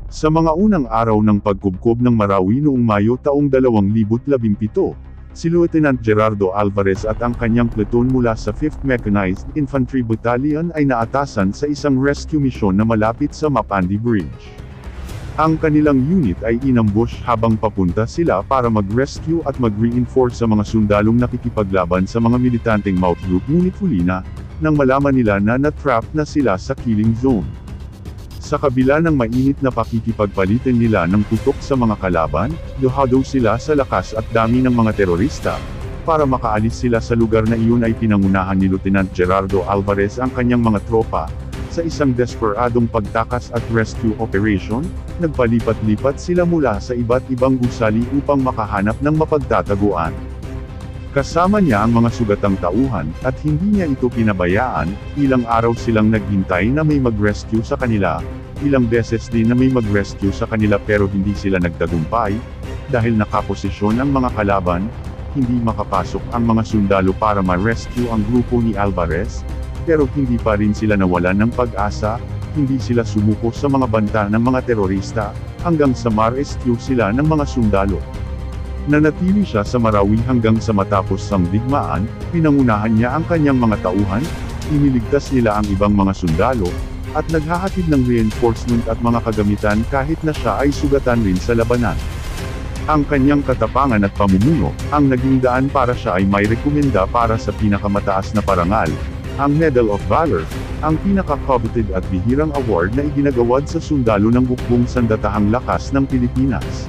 Sa mga unang araw ng pagkubkob ng Marawi noong Mayo taong 2017, si Lieutenant Gerardo Alvarez at ang kanyang platoon mula sa 5th Mechanized Infantry Battalion ay naatasan sa isang rescue mission na malapit sa Mapandi Bridge. Ang kanilang unit ay inambush habang papunta sila para mag-rescue at mag-reinforce sa mga sundalong nakikipaglaban sa mga militanteng Maut Group, ngunit huli na, nang malaman nila na na-trap na sila sa killing zone. Sa kabila ng mainit na pakikipagpalitan nila ng putok sa mga kalaban, duhado sila sa lakas at dami ng mga terorista. Para makaalis sila sa lugar na iyon ay pinangunahan ni Lieutenant Gerardo Alvarez ang kanyang mga tropa. Sa isang desperadong pagtakas at rescue operation, nagpalipat-lipat sila mula sa iba't ibang gusali upang makahanap ng mapagtataguan. Kasama niya ang mga sugatang tauhan, at hindi niya ito pinabayaan. Ilang araw silang naghintay na may mag-rescue sa kanila, ilang beses din na may mag-rescue sa kanila pero hindi sila nagtagumpay. Dahil nakaposisyon ang mga kalaban, hindi makapasok ang mga sundalo para ma-rescue ang grupo ni Alvarez, pero hindi pa rin sila nawalan ng pag-asa. Hindi sila sumuko sa mga banta ng mga terorista, hanggang sa ma-rescue sila ng mga sundalo. Nanatili siya sa Marawi hanggang sa matapos ang digmaan, pinangunahan niya ang kanyang mga tauhan, iniligtas nila ang ibang mga sundalo, at naghahatid ng reinforcement at mga kagamitan kahit na siya ay sugatan rin sa labanan. Ang kanyang katapangan at pamumuno, ang naging daan para siya ay may rekomenda para sa pinakamataas na parangal, ang Medal of Valor, ang pinaka-coveted at bihirang award na iginagawad sa sundalo ng Hukbong Sandatahang Lakas ng Pilipinas.